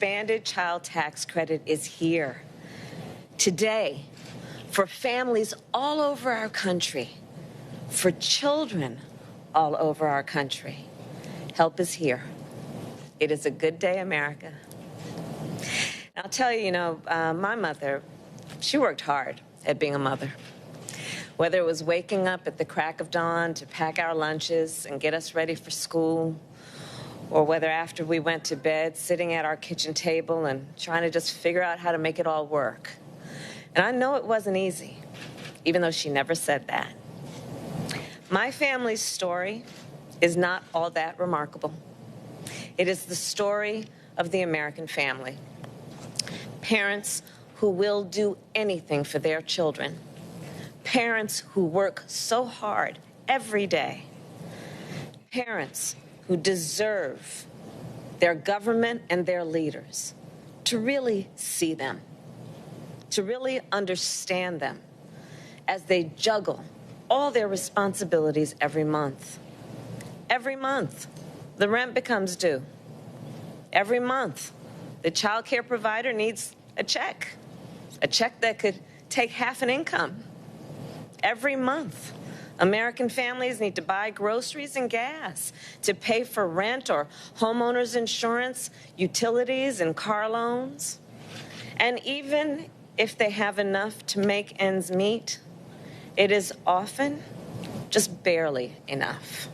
expanded child tax credit is here today for families all over our country, for children all over our country. Help is here. It is a good day, America. And I'll tell you, my mother, she worked hard at being a mother. Whether it was waking up at the crack of dawn to pack our lunches and get us ready for school, or whether after we went to bed, sitting at our kitchen table and trying to just figure out how to make it all work. And I know it wasn't easy, even though she never said that. My family's story is not all that remarkable. It is the story of the American family. Parents who will do anything for their children. Parents who work so hard every day. Parents who deserve their government and their leaders to really see them, to really understand them as they juggle all their responsibilities every month. Every month, the rent becomes due. Every month, the child care provider needs a check that could take half an income. Every month, American families need to buy groceries and gas to pay for rent or homeowners insurance, utilities, and car loans. And even if they have enough to make ends meet, it is often just barely enough.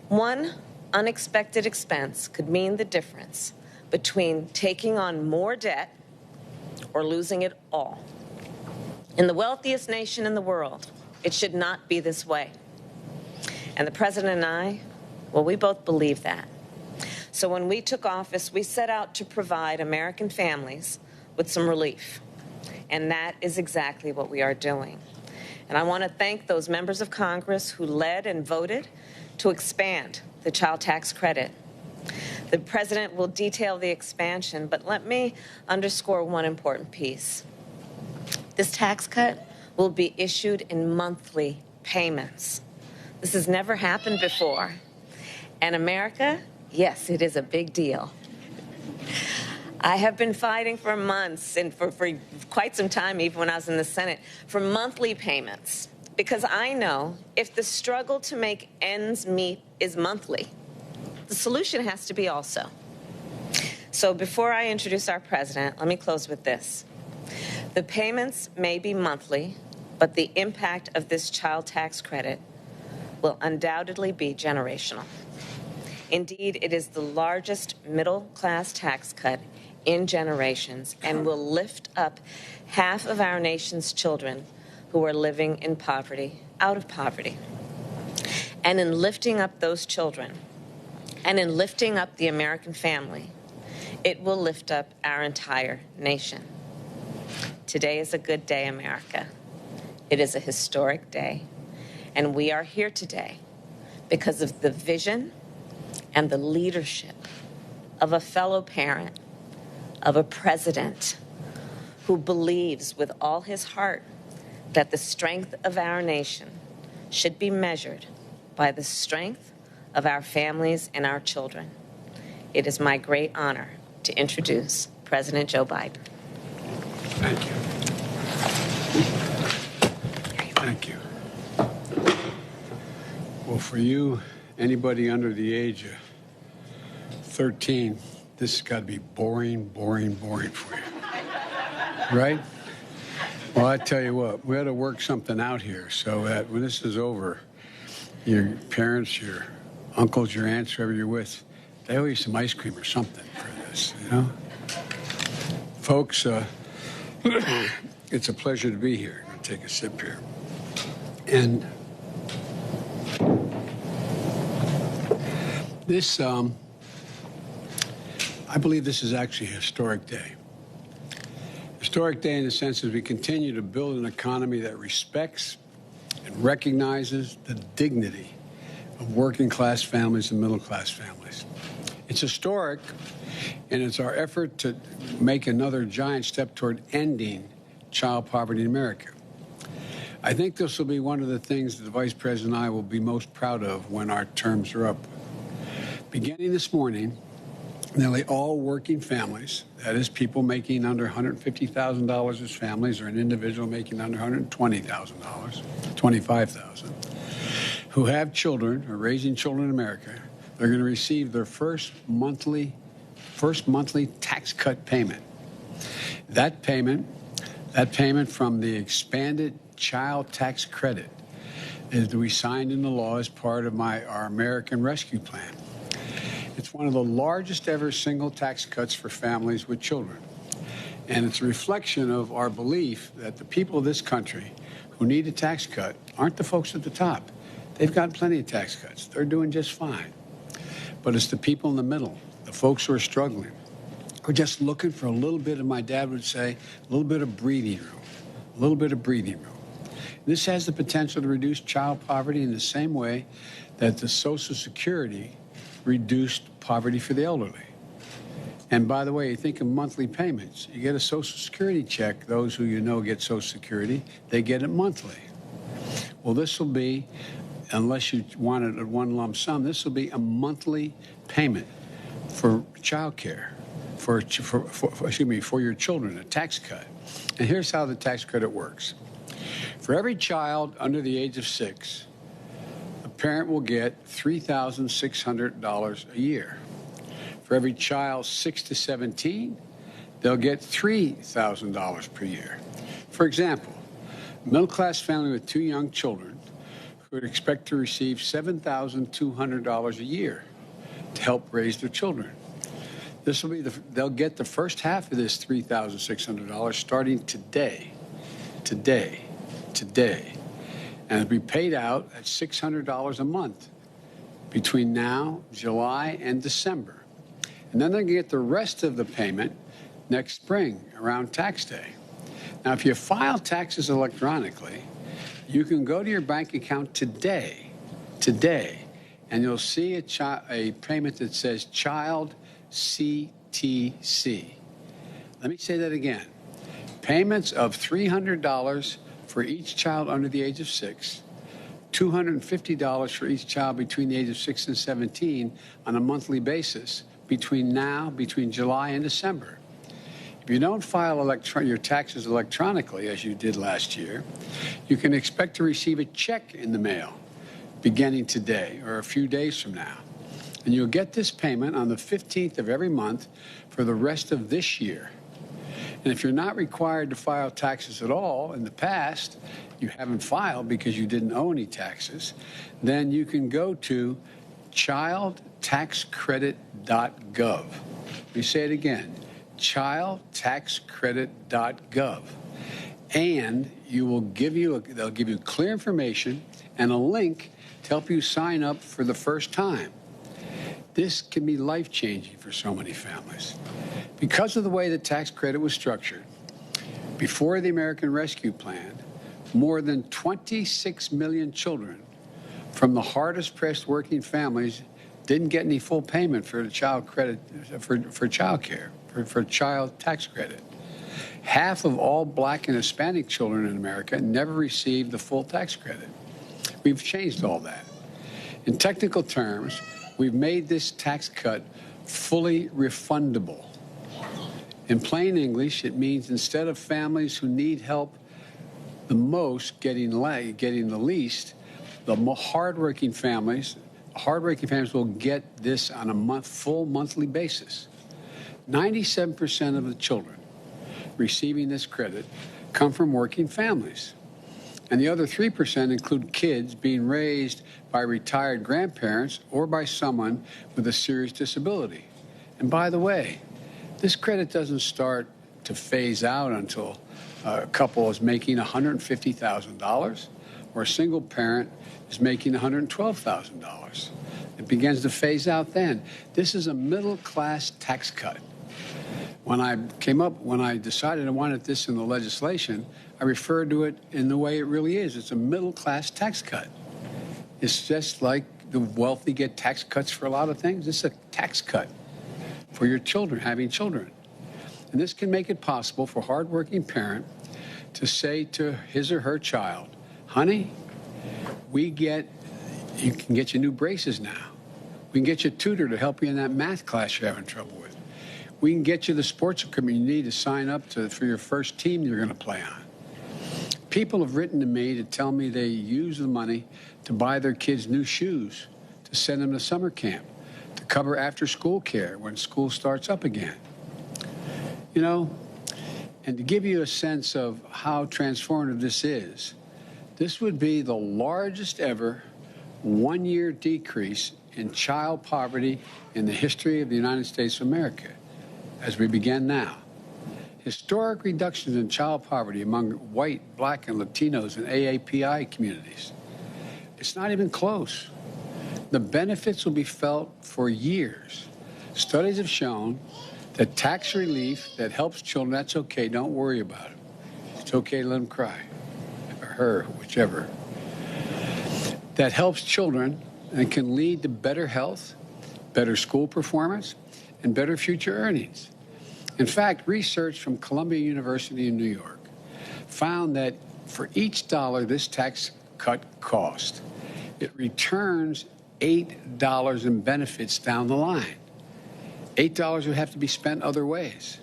One unexpected expense could mean the difference between taking on more debt or losing it all. In the wealthiest nation in the world, it should not be this way. And the president and I, well, we both believe that. So when we took office, we set out to provide American families with some relief. And that is exactly what we are doing. And I want to thank those members of Congress who led and voted to expand the child tax credit. The president will detail the expansion, but let me underscore one important piece. This tax cut will be issued in monthly payments. This has never happened before. And America, yes, it is a big deal. I have been fighting for months and for quite some time, even when I was in the Senate, for monthly payments. Because I know if the struggle to make ends meet is monthly, the solution has to be also. So before I introduce our president, let me close with this. The payments may be monthly, but the impact of this child tax credit will undoubtedly be generational. Indeed, it is the largest middle-class tax cut in generations and will lift up half of our nation's children who are living in poverty, out of poverty. And in lifting up those children, and in lifting up the American family, it will lift up our entire nation. Today is a good day, America. It is a historic day, and we are here today because of the vision and the leadership of a fellow parent, of a president who believes with all his heart that the strength of our nation should be measured by the strength of our families and our children. It is my great honor to introduce President Joe Biden. Thank you. Thank you. Well, for you, anybody under the age of 13, this has got to be boring for you. Right? Well, I tell you what, we ought to work something out here so that when this is over, your parents, your uncles, your aunts, whoever you're with, they owe you some ice cream or something for this, you know? Folks, it's a pleasure to be here. I'm going to take a sip here. And this, I believe this is actually a historic day. Historic day in the sense that we continue to build an economy that respects and recognizes the dignity of working-class families and middle-class families. It's historic, and it's our effort to make another giant step toward ending child poverty in America. I think this will be one of the things that the Vice President and I will be most proud of when our terms are up. Beginning this morning, Nearly all working families, that is, people making under $150,000 as families, or an individual making under $120,000, $25,000, who have children or raising children in America, they're going to receive their first monthly tax cut payment. That payment from the expanded child tax credit is we signed into law as part of our American Rescue Plan. It's one of the largest ever single tax cuts for families with children. And it's a reflection of our belief that the people of this country who need a tax cut aren't the folks at the top. They've got plenty of tax cuts. They're doing just fine. But it's the people in the middle, the folks who are struggling. We're just looking for a little bit of, my dad would say, a little bit of breathing room, a little bit of breathing room. This has the potential to reduce child poverty in the same way that the Social Security reduced poverty for the elderly. And by the way, you think of monthly payments. You get a Social Security check. Those who you know get Social Security, they get it monthly. Well, this will be, unless you want it at one lump sum, this will be a monthly payment for child care, for your children, a tax cut. And here's how the tax credit works. For every child under the age of 6, a parent will get $3,600 a year. For every child 6 to 17, they'll get $3,000 per year. For example, a middle-class family with 2 young children would expect to receive $7,200 a year to help raise their children. This will be they'll get the first half of this $3,600 starting today. And it'll be paid out at $600 a month between now, July, and December. And then they're going to get the rest of the payment next spring around tax day. Now, if you file taxes electronically, you can go to your bank account today, and you'll see a payment that says Child CTC. Let me say that again. Payments of $300 for each child under the age of 6, $250 for each child between the age of 6 and 17 on a monthly basis between July and December. If you don't file your taxes electronically, as you did last year, you can expect to receive a check in the mail beginning today or a few days from now. And you'll get this payment on the 15th of every month for the rest of this year. And if you're not required to file taxes at all in the past, you haven't filed because you didn't owe any taxes, then you can go to childtaxcredit.gov. Let me say it again, childtaxcredit.gov. And they'll give you clear information and a link to help you sign up for the first time. This can be life-changing for so many families. Because of the way the tax credit was structured, before the American Rescue Plan, more than 26 million children from the hardest-pressed working families didn't get any full payment for the child credit, for child care, for child tax credit. Half of all Black and Hispanic children in America never received the full tax credit. We've changed all that. In technical terms, we've made this tax cut fully refundable. In plain English, it means instead of families who need help the most getting the least, the hardworking families will get this on a full monthly basis. 97% of the children receiving this credit come from working families. And the other 3% include kids being raised by retired grandparents or by someone with a serious disability. And by the way, this credit doesn't start to phase out until a couple is making $150,000 or a single parent is making $112,000. It begins to phase out then. This is a middle-class tax cut. When I decided I wanted this in the legislation, I referred to it in the way it really is. It's a middle-class tax cut. It's just like the wealthy get tax cuts for a lot of things. It's a tax cut for your children, having children. And this can make it possible for a hardworking parent to say to his or her child, honey, you can get your new braces now. We can get you a tutor to help you in that math class you're having trouble with. We can get you the sports equipment you need to sign up for your first team you're going to play on. People have written to me to tell me they use the money to buy their kids new shoes, to send them to summer camp, to cover after-school care when school starts up again. You know, and to give you a sense of how transformative this would be the largest ever one-year decrease in child poverty in the history of the United States of America, as we begin now. Historic reductions in child poverty among white, black, and Latinos and AAPI communities. It's not even close. The benefits will be felt for years. Studies have shown that tax relief that helps children, that's okay, don't worry about it. It's okay to let them cry, or her, whichever. That helps children and can lead to better health, better school performance, and better future earnings. In fact, research from Columbia University in New York found that for each dollar this tax cut cost, it returns $8 in benefits down the line. $8 would have to be spent other ways.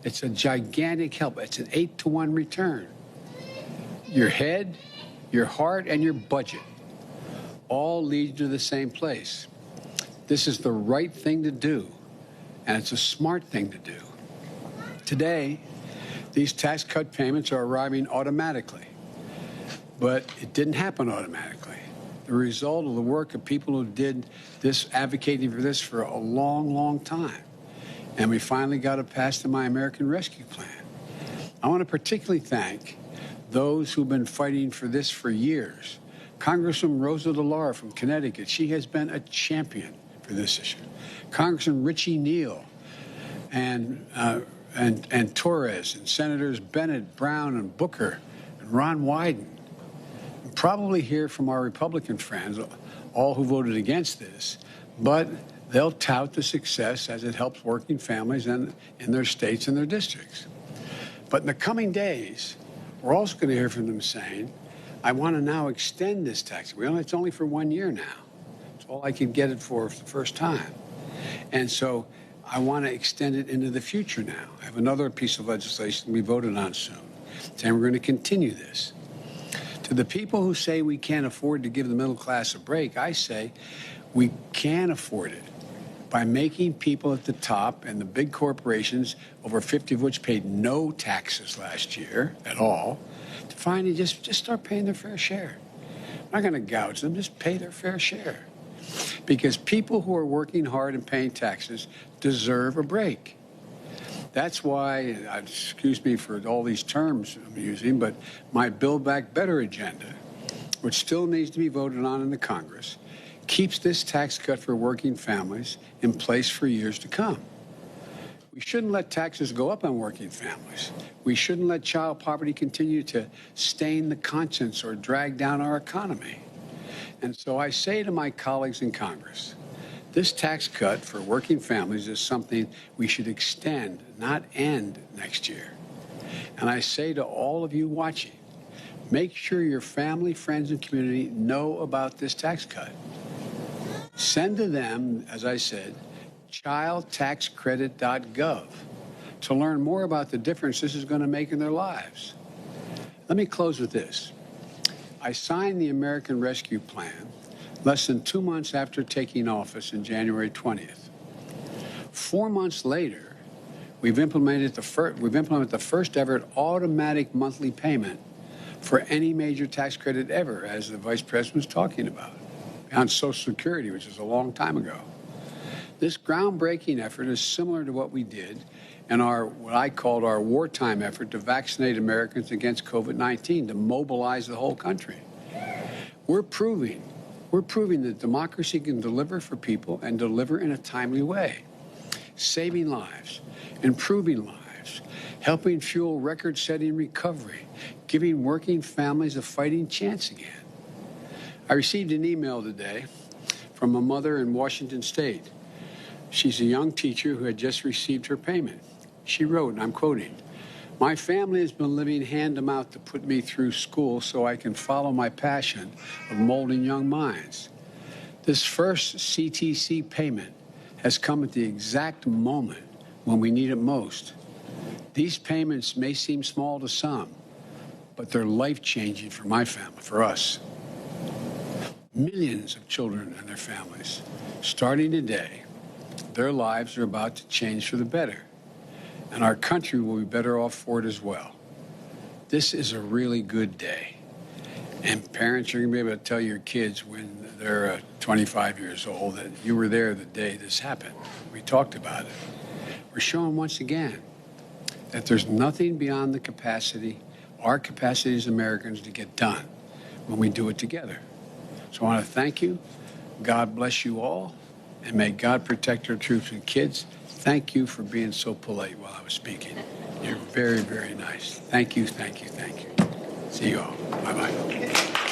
It's a gigantic help. It's an 8-to-1 return. Your head, your heart, and your budget all lead to the same place. This is the right thing to do, and it's a smart thing to do. Today, these tax cut payments are arriving automatically, but it didn't happen automatically. The result of the work of people who did this, advocating for this for a long, long time. And we finally got it passed in My American Rescue Plan. I want to particularly thank those who've been fighting for this for years. Congresswoman Rosa DeLauro from Connecticut, she has been a champion for this issue. Congressman Richie Neal and Torres, and Senators Bennett, Brown, and Booker, and Ron Wyden. We'll probably hear from our Republican friends, all who voted against this, but they'll tout the success as it helps working families in their states and their districts. But in the coming days, we're also going to hear from them saying, I want to now extend this tax. It's only for 1 year now. It's all I could get it for the first time. And so I want to extend it into the future now. I have another piece of legislation we voted on soon, saying we're going to continue this. To the people who say we can't afford to give the middle class a break, I say we can afford it by making people at the top and the big corporations, over 50 of which paid no taxes last year at all, to finally just start paying their fair share. I'm not going to gouge them, just pay their fair share. Because people who are working hard and paying taxes deserve a break. That's why, excuse me for all these terms I'm using, but my Build Back Better agenda, which still needs to be voted on in the Congress, keeps this tax cut for working families in place for years to come. We shouldn't let taxes go up on working families. We shouldn't let child poverty continue to stain the conscience or drag down our economy. And so I say to my colleagues in Congress, this tax cut for working families is something we should extend, not end next year. And I say to all of you watching, make sure your family, friends, and community know about this tax cut. Send to them, as I said, childtaxcredit.gov to learn more about the difference this is going to make in their lives. Let me close with this. I signed the American Rescue Plan less than 2 months after taking office in January 20th. 4 months later, we've implemented the first ever automatic monthly payment for any major tax credit ever, as the Vice President was talking about, on Social Security, which is a long time ago. This groundbreaking effort is similar to what we did in what I called our wartime effort to vaccinate Americans against COVID-19, to mobilize the whole country. We're proving that democracy can deliver for people and deliver in a timely way, saving lives, improving lives, helping fuel record-setting recovery, giving working families a fighting chance again. I received an email today from a mother in Washington State. She's a young teacher who had just received her payment. She wrote, and I'm quoting, "My family has been living hand to mouth to put me through school so I can follow my passion of molding young minds. This first CTC payment has come at the exact moment when we need it most. These payments may seem small to some, but they're life-changing for my family, for us. Millions of children and their families, starting today, their lives are about to change for the better, and our country will be better off for it as well. This is a really good day, and parents are going to be able to tell your kids when they're 25 years old that you were there the day this happened. We talked about it. We're showing once again that there's nothing beyond the capacity, our capacity as Americans, to get done when we do it together. So I want to thank you. God bless you all, and may God protect our troops and kids. Thank you for being so polite while I was speaking. You're very, very nice. Thank you, thank you, thank you. See you all. Bye-bye.